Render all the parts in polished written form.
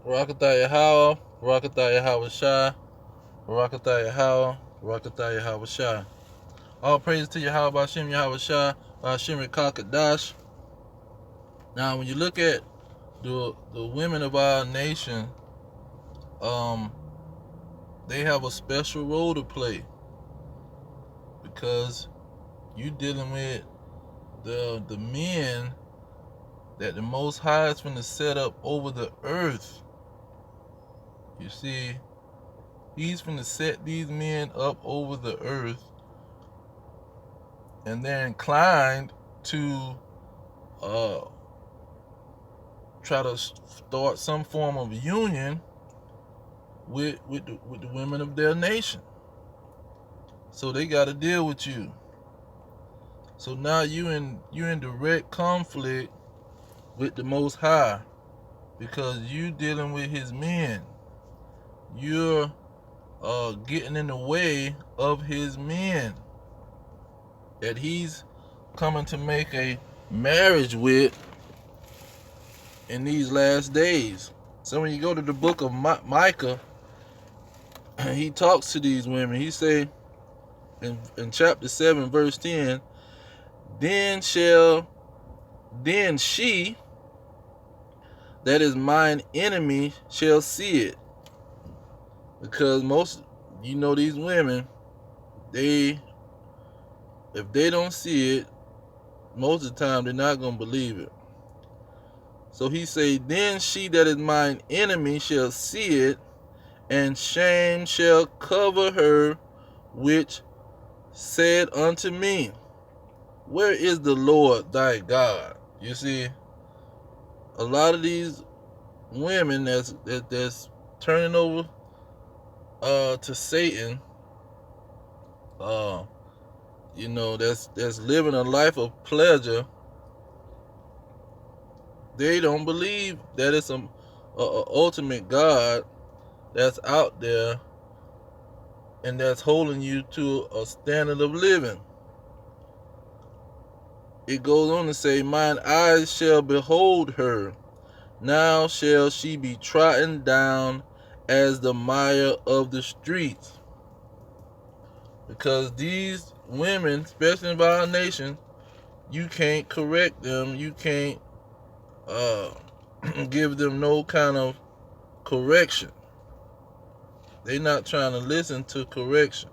Barakatah Yahweh, Barakatah Yahweh Shai, Barakatah Yahweh, Barakatah Yahweh Shai. All praise to Yahweh Bashim Yahweh Shai, Bashim Kakadash. Now, when you look at the women of our nation, um, they have a special role to play because you dealing with the men that the Most High is going to set up over the earth. You see, He's going to set these men up over the earth, and they're inclined to try to start some form of union with the women of their nation. So they got to deal with you. So now you in direct conflict with the Most High because you dealing with His men. You're getting in the way of His men that He's coming to make a marriage with in these last days. So when you go to the book of Micah, he talks to these women. He say in chapter 7 verse 10, then she that is mine enemy shall see it. Because these women, if they don't see it, most of the time they're not going to believe it. So he say, then she that is mine enemy shall see it, and shame shall cover her which said unto me, where is the Lord thy God? You see, a lot of these women that's turning over to Satan, that's living a life of pleasure. They don't believe that it's a ultimate God that's out there and that's holding you to a standard of living. It goes on to say, mine eyes shall behold her. Now shall she be trodden down as the mire of the streets. Because these women, especially in our nation, you can't correct them. You can't give them no kind of correction. They're not trying to listen to correction.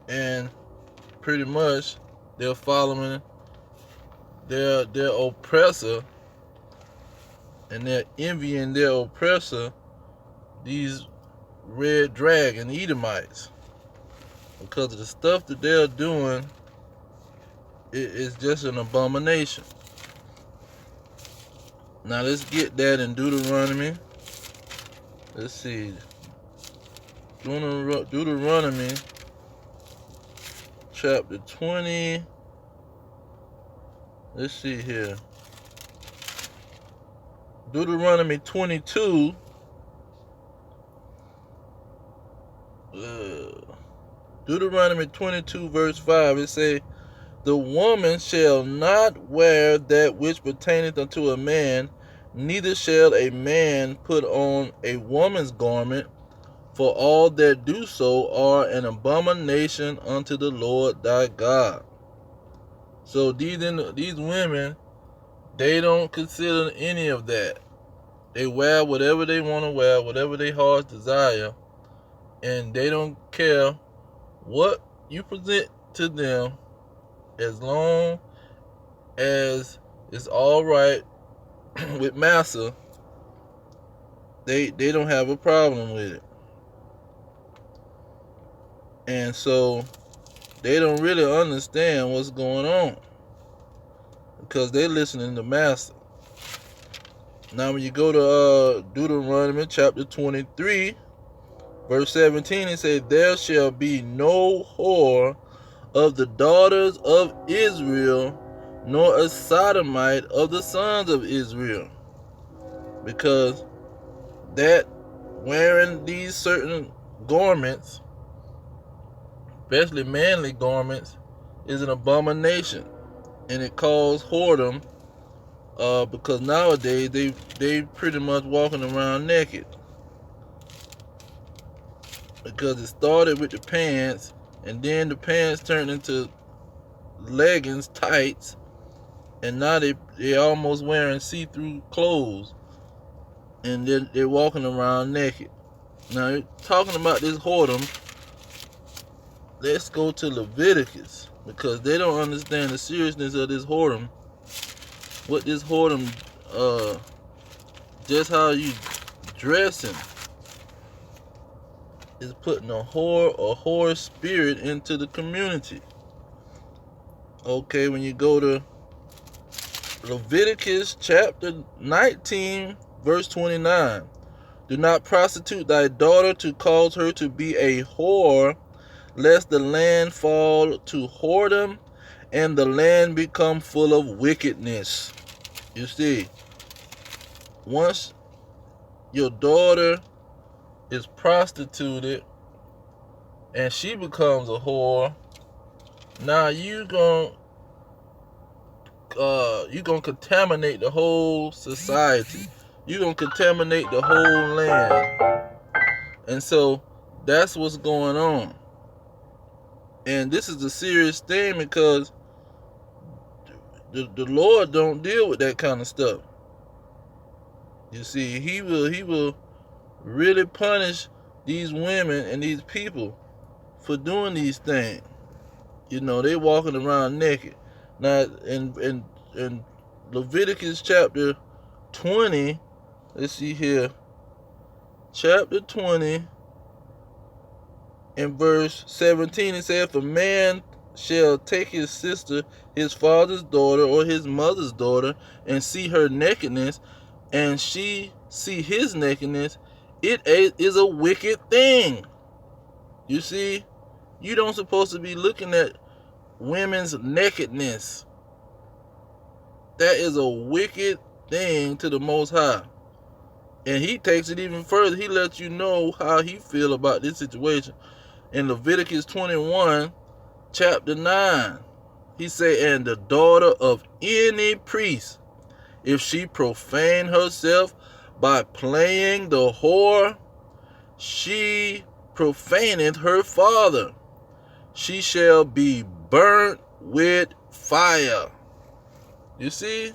And pretty much they're following their oppressor, and they're envying their oppressor, these red dragon Edomites, because of the stuff that they're doing. It's just an abomination. Now let's get that in Deuteronomy. Let's see. Deuteronomy chapter 20. Let's see here. Deuteronomy 22. Deuteronomy 22 verse 5. It say, the woman shall not wear that which pertaineth unto a man, neither shall a man put on a woman's garment, for all that do so are an abomination unto the Lord thy God. So these women, they don't consider any of that. They wear whatever they want to wear, whatever their hearts desire, and they don't care what you present to them, as long as it's all right with massa. They don't have a problem with it. And so they don't really understand what's going on because they're listening to massa. Now when you go to Deuteronomy chapter 23 verse 17, it says, there shall be no whore of the daughters of Israel, nor a sodomite of the sons of Israel. Because that wearing these certain garments, especially manly garments, is an abomination, and it calls whoredom because nowadays they pretty much walking around naked, because it started with the pants, and then the pants turned into leggings, tights, and now they almost wearing see-through clothes, and they're walking around naked. Now, talking about this whoredom, let's go to Leviticus, because they don't understand the seriousness of this whoredom. What this whoredom, just how you dressing, is putting a whore spirit into the community. Okay, when you go to Leviticus chapter 19, verse 29. Do not prostitute thy daughter to cause her to be a whore, lest the land fall to whoredom, and the land become full of wickedness. You see, once your daughter is prostituted and she becomes a whore, now you gonna contaminate the whole society. You're gonna contaminate the whole land. And so that's what's going on. And this is a serious thing, because the Lord don't deal with that kind of stuff. You see, he will really punish these women and these people for doing these things. You know, they walking around naked. Now, in Leviticus chapter 20, let's see here, chapter 20 and verse 17, it says, if a man shall take his sister, his father's daughter, or his mother's daughter, and see her nakedness, and she see his nakedness, it is a wicked thing. You see, you don't supposed to be looking at women's nakedness. That is a wicked thing to the Most High. And he takes it even further. He lets you know how he feel about this situation. In Leviticus 21, chapter 9, he say, and the daughter of any priest, if she profane herself by playing the whore, she profaneth her father. She shall be burnt with fire. You see?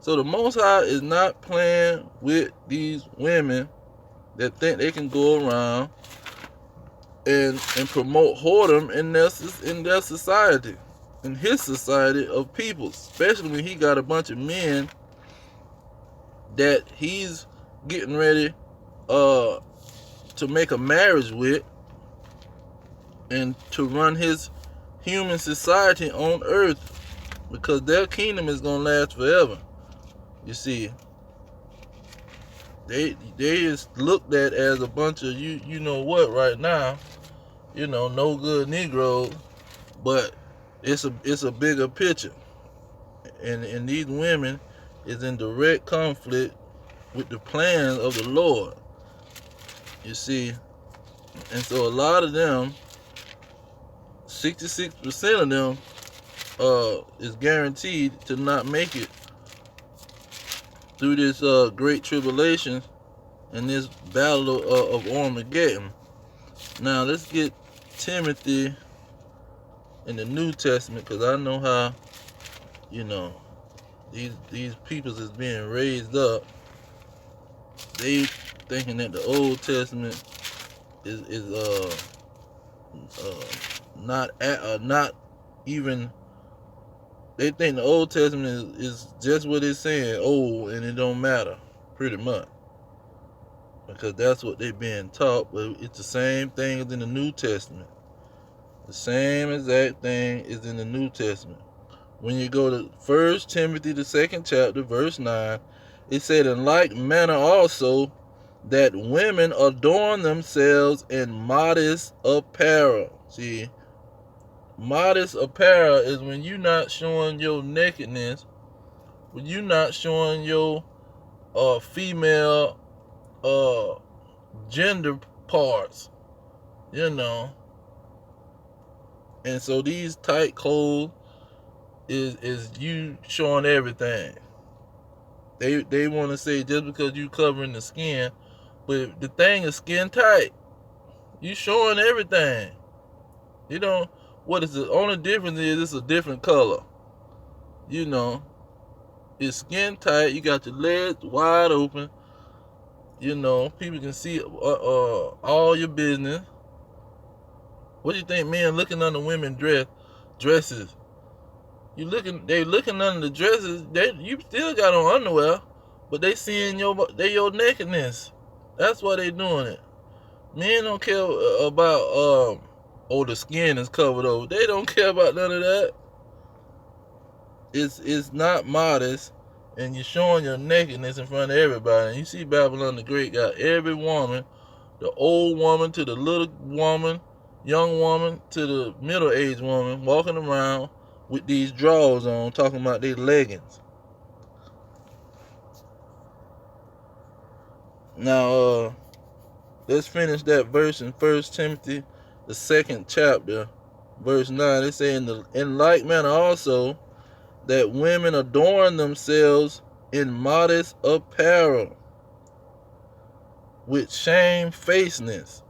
So the Most High is not playing with these women that think they can go around and promote whoredom in their society, in his society of people, especially when he got a bunch of men that he's getting ready to make a marriage with and to run his human society on earth, because their kingdom is going to last forever. You see, they is looked at as a bunch of you know what right now, you know, no good Negroes, but it's a bigger picture, and these women is in direct conflict with the plans of the Lord. You see, and so a lot of them, 66% of them, is guaranteed to not make it through this great tribulation and this battle of Armageddon. Now let's get Timothy in the New Testament, because I know how, you know, these peoples is being raised up. They thinking that the Old Testament is not even. They think the Old Testament is just what it's saying, old, and it don't matter, pretty much, because that's what they being taught. But it's the same thing as in the New Testament. The same exact thing is in the New Testament. When you go to 1 Timothy, the 2nd chapter, verse 9, it said, in like manner also, that women adorn themselves in modest apparel. See, modest apparel is when you're not showing your nakedness, when you're not showing your female gender parts, you know. And so these tight clothes is you showing everything. They want to say just because you covering the skin, but the thing is skin tight. You showing everything. You know what is the only difference is it's a different color. You know, it's skin tight. You got your legs wide open. You know, people can see all your business. What do you think men looking under women dresses? They looking under the dresses. You still got on underwear, but they seeing your nakedness. That's why they doing it. Men don't care about the skin is covered over. They don't care about none of that. It's not modest, and you're showing your nakedness in front of everybody. And you see Babylon the Great got every woman, the old woman to the little woman, young woman to the middle-aged woman, walking around with these drawers on, talking about their leggings. Now, let's finish that verse in 1 Timothy, the 2nd chapter, verse 9. It says, in like manner also, that women adorn themselves in modest apparel, with shamefacedness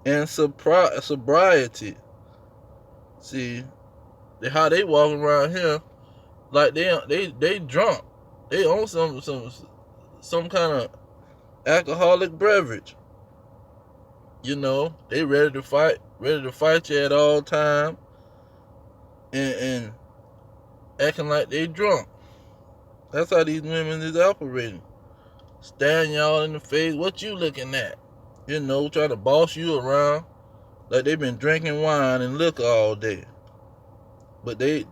and sobriety. See, how they walking around here like they drunk. They own some kind of alcoholic beverage. You know, they ready to fight you at all time, and acting like they drunk. That's how these women is operating. Staring y'all in the face. What you looking at? You know, trying to boss you around like they been drinking wine and liquor all day. But they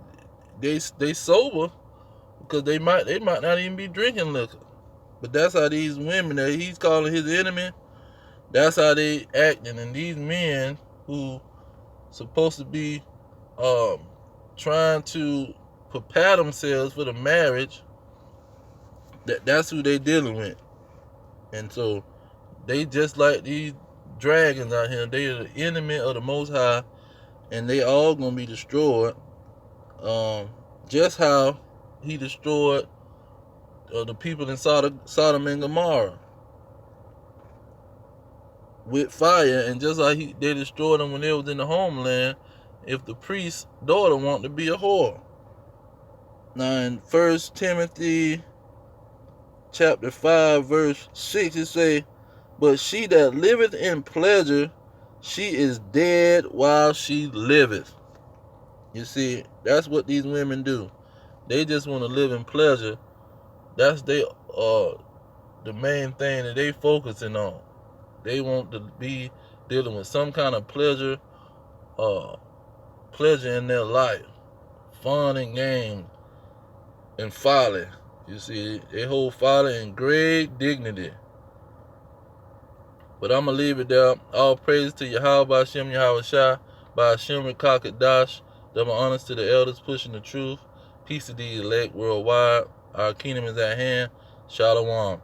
sober because they might not even be drinking liquor. But that's how these women that he's calling his enemy, that's how they acting. And these men who supposed to be trying to prepare themselves for the marriage, that's who they dealing with. And so they just like these dragons out here. They are the enemy of the Most High, and they all gonna be destroyed. Just how he destroyed the people in Sodom and Gomorrah with fire, and just like they destroyed them when they was in the homeland, if the priest's daughter wanted to be a whore. Now in 1 Timothy chapter 5 verse 6 it say, but she that liveth in pleasure, she is dead while she liveth. You see, that's what these women do. They just want to live in pleasure. That's the main thing that they focusing on. They want to be dealing with some kind of pleasure in their life. Fun and games and folly. You see, they hold folly in great dignity. But I'm going to leave it there. All praise to Yahweh, Ba'ashem, Yahweh Shai, Ba'ashem, Rekakat Dash. Double honors to the elders pushing the truth. Peace to the elect worldwide. Our kingdom is at hand. Shalom.